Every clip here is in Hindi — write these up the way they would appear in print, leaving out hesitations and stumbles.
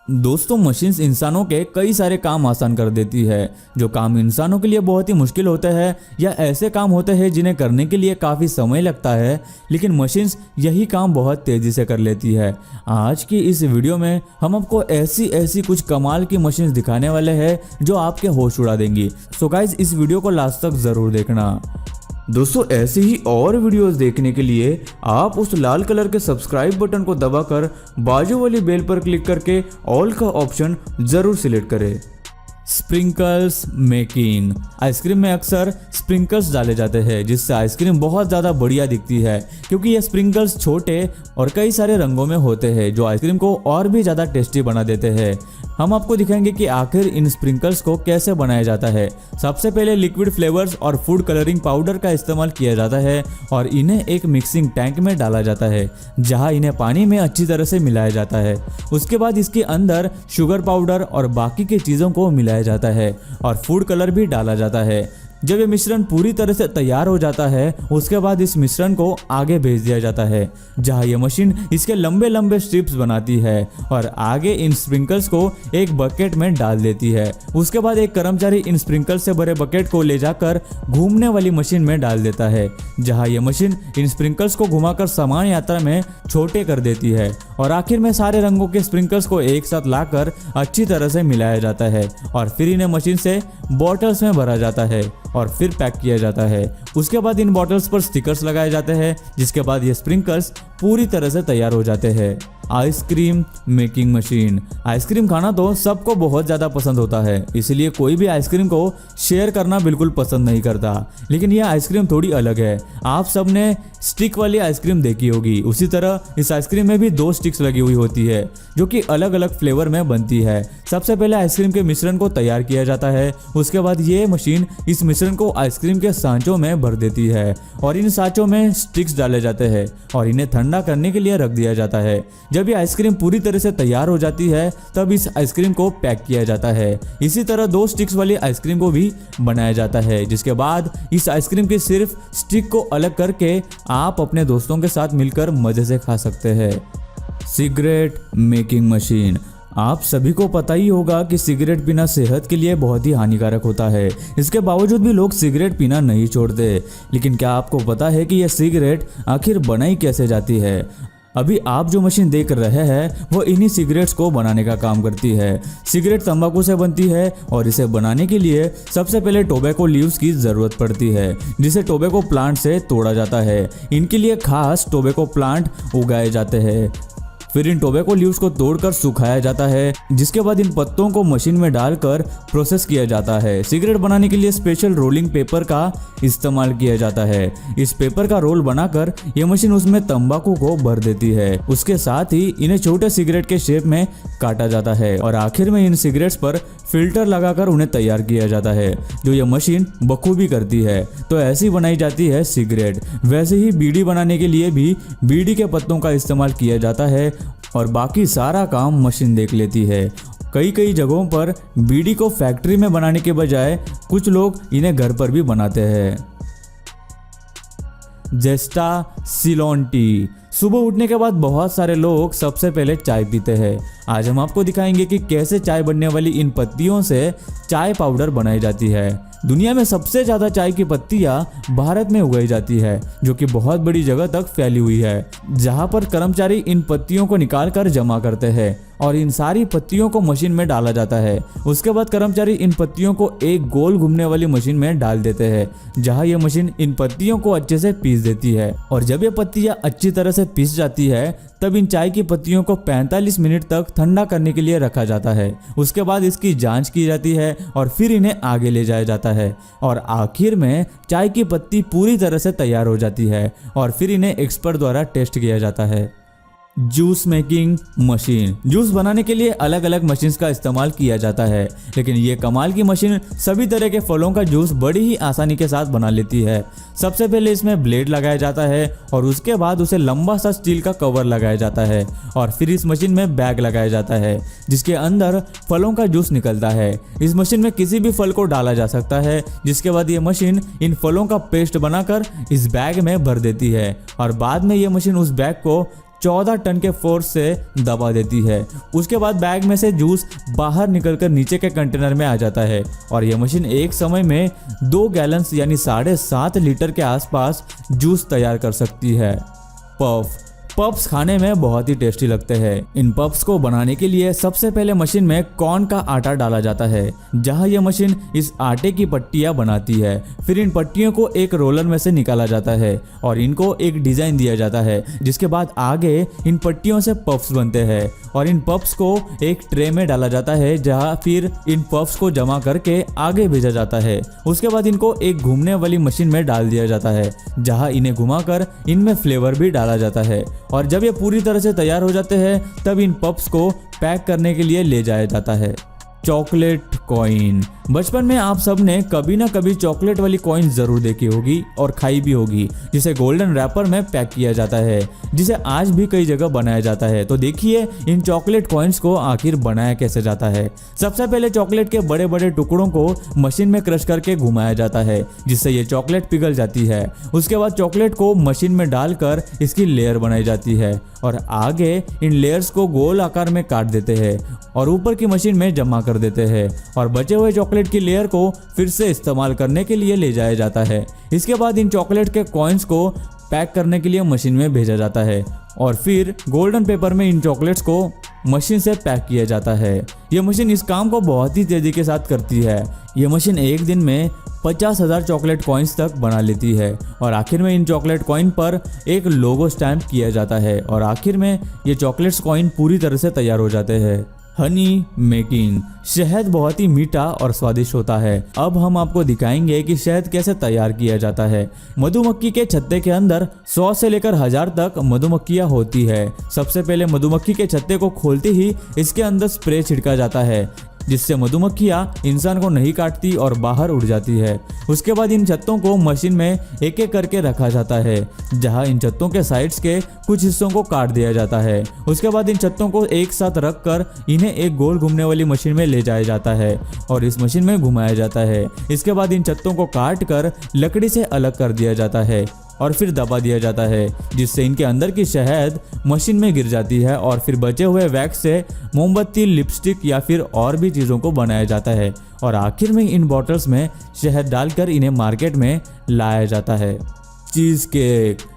दोस्तों, मशीन्स इंसानों के कई सारे काम आसान कर देती है। जो काम इंसानों के लिए बहुत ही मुश्किल होते हैं या ऐसे काम होते हैं जिन्हें करने के लिए काफ़ी समय लगता है, लेकिन मशीन्स यही काम बहुत तेज़ी से कर लेती है। आज की इस वीडियो में हम आपको ऐसी कुछ कमाल की मशीन्स दिखाने वाले हैं जो आपके होश उड़ा देंगी। सो गाइस, इस वीडियो को लास्ट तक ज़रूर देखना। दोस्तों, ऐसी ही और वीडियोस देखने के लिए आप उस लाल कलर के सब्सक्राइब बटन को दबाकर बाजू वाली बेल पर क्लिक करके ऑल का ऑप्शन जरूर सिलेक्ट करें। Sprinkles making. आइसक्रीम में अक्सर स्प्रिंकल्स डाले जाते हैं जिससे आइसक्रीम बहुत ज़्यादा बढ़िया दिखती है, क्योंकि ये स्प्रिंकल्स छोटे और कई सारे रंगों में होते हैं जो आइसक्रीम को और भी ज़्यादा टेस्टी बना देते हैं। हम आपको दिखाएंगे कि आखिर इन स्प्रिंकल्स को कैसे बनाया जाता है। सबसे पहले लिक्विड फ्लेवर्स और फूड कलरिंग पाउडर का इस्तेमाल किया जाता है और इन्हें एक मिक्सिंग टैंक में डाला जाता है जहां इन्हें पानी में अच्छी तरह से मिलाया जाता है। उसके बाद इसके अंदर शुगर पाउडर और बाकी की चीज़ों को मिलाया जाता है और फूड कलर भी डाला जाता है। जब ये मिश्रण पूरी तरह से तैयार हो जाता है, उसके बाद इस मिश्रण को आगे भेज दिया जाता है जहां ये मशीन इसके लंबे लंबे स्ट्रिप्स बनाती है और आगे इन स्प्रिंकल्स को एक बकेट में डाल देती है। उसके बाद एक कर्मचारी इन स्प्रिंकल्स से भरे बकेट को ले जाकर घूमने वाली मशीन में डाल देता है जहां ये मशीन इन स्प्रिंकल्स को घुमाकर समान यात्रा में छोटे कर देती है और आखिर में सारे रंगों के स्प्रिंकल्स को एक साथ लाकर अच्छी तरह से मिलाया जाता है और फिर इन्हें मशीन से बॉटल्स में भरा जाता है और फिर पैक किया जाता है। उसके बाद इन बॉटल्स पर स्टिकर्स लगाए जाते हैं, जिसके बाद ये स्प्रिंकल्स पूरी तरह से तैयार हो जाते हैं। Ice cream making machine. आइसक्रीम खाना तो सबको बहुत ज़्यादा पसंद होता है, इसलिए कोई भी आइसक्रीम को शेयर करना बिल्कुल पसंद नहीं करता, लेकिन यह आइसक्रीम थोड़ी अलग है। आप सब ने स्टिक वाली आइसक्रीम देखी होगी, उसी तरह इस आइसक्रीम में भी 2 स्टिक्स लगी हुई होती है जो कि अलग अलग फ्लेवर में बनती है। सबसे पहले आइसक्रीम के मिश्रण को तैयार किया जाता है, उसके बाद ये मशीन इस मिश्रण को आइसक्रीम के सांचों में भर देती है और इन सांचों में स्टिक्स डाले जाते हैं और इन्हें ठंडा करने के लिए रख दिया जाता है। जब ये आइसक्रीम पूरी तरह से तैयार हो जाती है तब इस आइसक्रीम को पैक किया जाता है। इसी तरह 2 स्टिक्स वाली आइसक्रीम को भी बनाया जाता है, जिसके बाद इस आइसक्रीम की सिर्फ स्टिक को अलग करके आप अपने दोस्तों के साथ मिलकर मजे से खा सकते हैं। Cigarette making machine. आप सभी को पता ही होगा कि सिगरेट पीना सेहत के लिए बहुत ही हानिकारक होता है। इसके बावजूद भी लोग सिगरेट पीना नहीं छोड़ते, लेकिन क्या आपको पता है कि यह सिगरेट आखिर बनाई कैसे जाती है? अभी आप जो मशीन देख रहे हैं वो इन्हीं सिगरेट्स को बनाने का काम करती है। सिगरेट तंबाकू से बनती है और इसे बनाने के लिए सबसे पहले टोबैको लीव्स की ज़रूरत पड़ती है, जिसे टोबैको प्लांट से तोड़ा जाता है। इनके लिए खास टोबैको प्लांट उगाए जाते हैं। फिर इन टोबैको लीव्स को तोड़कर सुखाया जाता है, जिसके बाद इन पत्तों को मशीन में डालकर प्रोसेस किया जाता है। सिगरेट बनाने के लिए स्पेशल रोलिंग पेपर का इस्तेमाल किया जाता है। इस पेपर का रोल बनाकर यह मशीन उसमें तंबाकू को भर देती है। उसके साथ ही इन्हें छोटे सिगरेट के शेप में काटा जाता है और आखिर में इन सिगरेट्स पर फिल्टर लगाकर उन्हें तैयार किया जाता है, जो यह मशीन बखूबी करती है। तो ऐसी बनाई जाती है सिगरेट। वैसे ही बीड़ी बनाने के लिए भी बीड़ी के पत्तों का इस्तेमाल किया जाता है और बाकी सारा काम मशीन देख लेती है। कई जगहों पर बीड़ी को फैक्ट्री में बनाने के बजाय कुछ लोग इन्हें घर पर भी बनाते हैं। जेस्टा सिलोन टी। सुबह उठने के बाद बहुत सारे लोग सबसे पहले चाय पीते हैं। आज हम आपको दिखाएंगे कि कैसे चाय बनने वाली इन पत्तियों से चाय पाउडर बनाई जाती है। दुनिया में सबसे ज़्यादा चाय की पत्तियां भारत में उगाई जाती है, जो कि बहुत बड़ी जगह तक फैली हुई है, जहां पर कर्मचारी इन पत्तियों को निकाल कर जमा करते हैं और इन सारी पत्तियों को मशीन में डाला जाता है। उसके बाद कर्मचारी इन पत्तियों को एक गोल घूमने वाली मशीन में डाल देते हैं, जहां यह मशीन इन पत्तियों को अच्छे से पीस देती है और जब ये पत्तियां अच्छी तरह से पीस जाती है तब इन चाय की पत्तियों को 45 मिनट तक ठंडा करने के लिए रखा जाता है। उसके बाद इसकी जांच की जाती है और फिर इन्हें आगे ले जाया जाता है और आखिर में चाय की पत्ती पूरी तरह से तैयार हो जाती है और फिर इन्हें एक्सपर्ट द्वारा टेस्ट किया जाता है। Juice making machine. जूस बनाने के लिए अलग अलग मशीन्स का इस्तेमाल किया जाता है, लेकिन ये कमाल की मशीन सभी तरह के फलों का जूस बड़ी ही आसानी के साथ बना लेती है। सबसे पहले इसमें ब्लेड लगाया जाता है और उसके बाद उसे लंबा सा स्टील का कवर लगाया जाता है और फिर इस मशीन में बैग लगाया जाता है जिसके अंदर फलों का जूस निकलता है। इस मशीन में किसी भी फल को डाला जा सकता है, जिसके बाद ये मशीन इन फलों का पेस्ट बनाकर इस बैग में भर देती है और बाद में ये मशीन उस बैग को 14 टन के फोर्स से दबा देती है। उसके बाद बैग में से जूस बाहर निकलकर नीचे के कंटेनर में आ जाता है और यह मशीन एक समय में 2 गैलन्स यानी 7.5 लीटर के आसपास जूस तैयार कर सकती है। पफ्स खाने में बहुत ही टेस्टी लगते हैं। इन पफ्स को बनाने के लिए सबसे पहले मशीन में कॉर्न का आटा डाला जाता है, जहां यह मशीन इस आटे की पट्टियां बनाती है। फिर इन पट्टियों को एक रोलर में से निकाला जाता है और इनको एक डिजाइन दिया जाता है, जिसके बाद आगे इन पट्टियों से पफ्स बनते हैं और इन पफ्स को एक ट्रे में डाला जाता है, जहां फिर इन पफ्स को जमा करके आगे भेजा जाता है। उसके बाद इनको एक घूमने वाली मशीन में डाल दिया जाता है, जहां इन्हें घुमाकर इनमें फ्लेवर भी डाला जाता है और जब ये पूरी तरह से तैयार हो जाते हैं तब इन पफ्स को पैक करने के लिए ले जाया जाता है। Chocolate coin. बचपन में आप सब ने कभी ना कभी चॉकलेट वाली कॉइन जरूर देखी होगी और खाई भी होगी, जिसे गोल्डन रैपर में पैक किया जाता है, जिसे आज भी कई जगह बनाया जाता है। तो देखिए इन चॉकलेट कॉइन्स को आखिर बनाया कैसे जाता है। सबसे पहले चॉकलेट के बड़े बड़े टुकड़ों को मशीन में क्रश करके घुमाया जाता है, जिससे ये चॉकलेट पिघल जाती है। उसके बाद चॉकलेट को मशीन में डालकर इसकी लेयर बनाई जाती है और आगे इन लेयर्स को गोल आकार में काट देते हैं और ऊपर की मशीन में जमा कर देते हैं और बचे हुए चॉकलेट की लेयर को फिर से इस्तेमाल करने के लिए ले जाया जाता है। इसके बाद इन चॉकलेट के कॉइन्स को पैक करने के लिए मशीन में भेजा जाता है और फिर गोल्डन पेपर में इन चॉकलेट्स को मशीन से पैक किया जाता है। यह मशीन इस काम को बहुत ही तेजी के साथ करती है। यह मशीन एक दिन में 50,000 चॉकलेट कॉइन्स तक बना लेती है और आखिर में इन चॉकलेट कॉइन पर एक लोगो स्टैम्प किया जाता है और आखिर में ये चॉकलेट्स कॉइन पूरी तरह से तैयार हो जाते हैं। हनी मेकिंग। शहद बहुत ही मीठा और स्वादिष्ट होता है। अब हम आपको दिखाएंगे कि शहद कैसे तैयार किया जाता है। मधुमक्खी के छत्ते के अंदर 100 से लेकर 1000 तक मधुमक्खियां होती है। सबसे पहले मधुमक्खी के छत्ते को खोलते ही इसके अंदर स्प्रे छिड़का जाता है, जिससे मधुमक्खियां इंसान को नहीं काटती और बाहर उड़ जाती है। उसके बाद इन छत्तों को मशीन में एक एक करके रखा जाता है, जहां इन छत्तों के साइड्स के कुछ हिस्सों को काट दिया जाता है। उसके बाद इन छत्तों को एक साथ रखकर इन्हें एक गोल घूमने वाली मशीन में ले जाया जाता है और इस मशीन में घुमाया जाता है। इसके बाद इन छत्तों को काट कर लकड़ी से अलग कर दिया जाता है और फिर दबा दिया जाता है, जिससे इनके अंदर की शहद मशीन में गिर जाती है और फिर बचे हुए वैक्स से मोमबत्ती, लिपस्टिक या फिर और भी चीज़ों को बनाया जाता है और आखिर में इन बॉटल्स में शहद डालकर इन्हें मार्केट में लाया जाता है। चीज़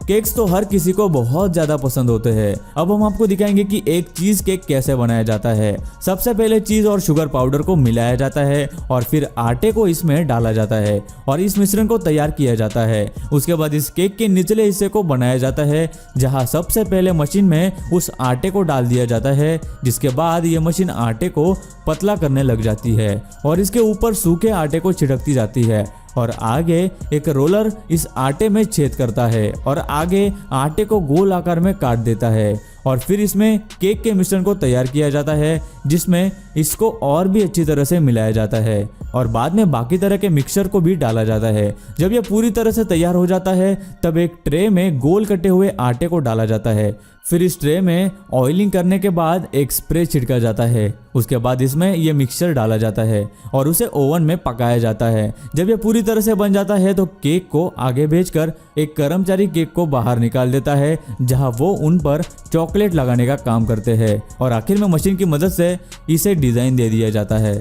केक्स तो हर किसी को बहुत ज़्यादा पसंद होते हैं। अब हम आपको दिखाएंगे कि एक चीज़ केक कैसे बनाया जाता है। सबसे पहले चीज़ और शुगर पाउडर को मिलाया जाता है और फिर आटे को इसमें डाला जाता है और इस मिश्रण को तैयार किया जाता है। उसके बाद इस केक के निचले हिस्से को बनाया जाता है, जहां सबसे पहले मशीन में उस आटे को डाल दिया जाता है, जिसके बाद ये मशीन आटे को पतला करने लग जाती है और इसके ऊपर सूखे आटे को छिड़कती जाती है और आगे एक रोलर इस आटे में छेद करता है और आगे आटे को गोल आकार में काट देता है और फिर इसमें केक के मिश्रण को तैयार किया जाता है, जिसमें इसको और भी अच्छी तरह से मिलाया जाता है और बाद में बाकी तरह के मिक्सचर को भी डाला जाता है। जब यह पूरी तरह से तैयार हो जाता है तब एक ट्रे में गोल कटे हुए आटे को डाला जाता है। फिर इस ट्रे में ऑयलिंग करने के बाद एक स्प्रे छिड़का जाता है। उसके बाद इसमें यह मिक्सचर डाला जाता है और उसे ओवन में पकाया जाता है। जब यह पूरी तरह से बन जाता है तो केक को आगे भेजकर एक कर्मचारी केक को बाहर निकाल देता है, जहां वो उन पर चॉकलेट लगाने का काम करते हैं और आखिर में मशीन की मदद से इसे डिजाइन दे दिया जाता है।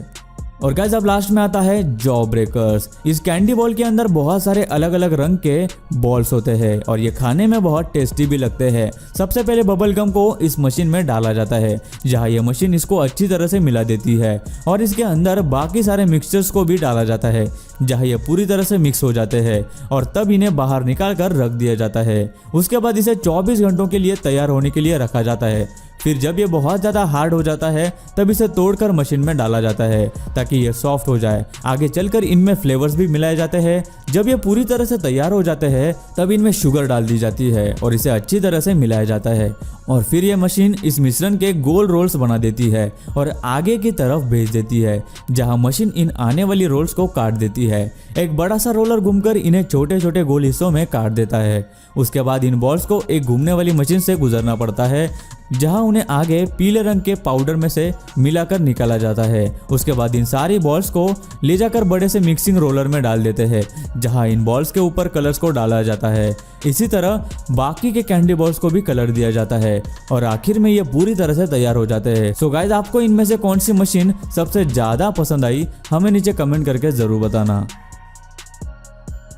और गाइस अब लास्ट में आता है जॉ ब्रेकर्स। इस कैंडी बॉल के अंदर बहुत सारे अलग अलग रंग के बॉल्स होते हैं और ये खाने में बहुत टेस्टी भी लगते हैं। सबसे पहले बबल गम को इस मशीन में डाला जाता है, जहां ये मशीन इसको अच्छी तरह से मिला देती है और इसके अंदर बाकी सारे मिक्सचर्स को भी डाला जाता है, जहां ये पूरी तरह से मिक्स हो जाते हैं और तब इन्हें बाहर निकाल कर रख दिया जाता है। उसके बाद इसे 24 घंटों के लिए तैयार होने के लिए रखा जाता है। फिर जब ये बहुत ज़्यादा हार्ड हो जाता है तब इसे तोड़कर मशीन में डाला जाता है ताकि ये सॉफ्ट हो जाए। आगे चलकर इनमें फ्लेवर्स भी मिलाए जाते हैं। जब ये पूरी तरह से तैयार हो जाते हैं तब इनमें शुगर डाल दी जाती है और इसे अच्छी तरह से मिलाया जाता है और फिर ये मशीन इस मिश्रण के गोल रोल्स बना देती है और आगे की तरफ भेज देती है, जहां मशीन इन आने वाली रोल्स को काट देती है। एक बड़ा सा रोलर घूमकर इन्हें छोटे छोटे गोल हिस्सों में काट देता है। उसके बाद इन बॉल्स को एक घूमने वाली मशीन से गुजरना पड़ता है जहां उन्हें आगे पीले रंग के पाउडर में से मिलाकर निकाला जाता है। उसके बाद इन सारी बॉल्स को ले जाकर बड़े से मिक्सिंग रोलर में डाल देते हैं, जहां इन बॉल्स के ऊपर कलर्स को डाला जाता है। इसी तरह बाकी के कैंडी बॉल्स को भी कलर दिया जाता है और आखिर में ये पूरी तरह से तैयार हो जाते हैं। सो गाइस, आपको इनमें से कौन सी मशीन सबसे ज्यादा पसंद आई, हमें नीचे कमेंट करके जरूर बताना।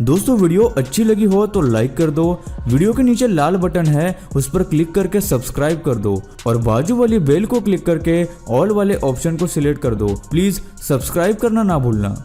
दोस्तों, वीडियो अच्छी लगी हो तो लाइक कर दो, वीडियो के नीचे लाल बटन है उस पर क्लिक करके सब्सक्राइब कर दो और बाजू वाली बेल को क्लिक करके ऑल वाले ऑप्शन को सिलेक्ट कर दो। प्लीज सब्सक्राइब करना ना भूलना।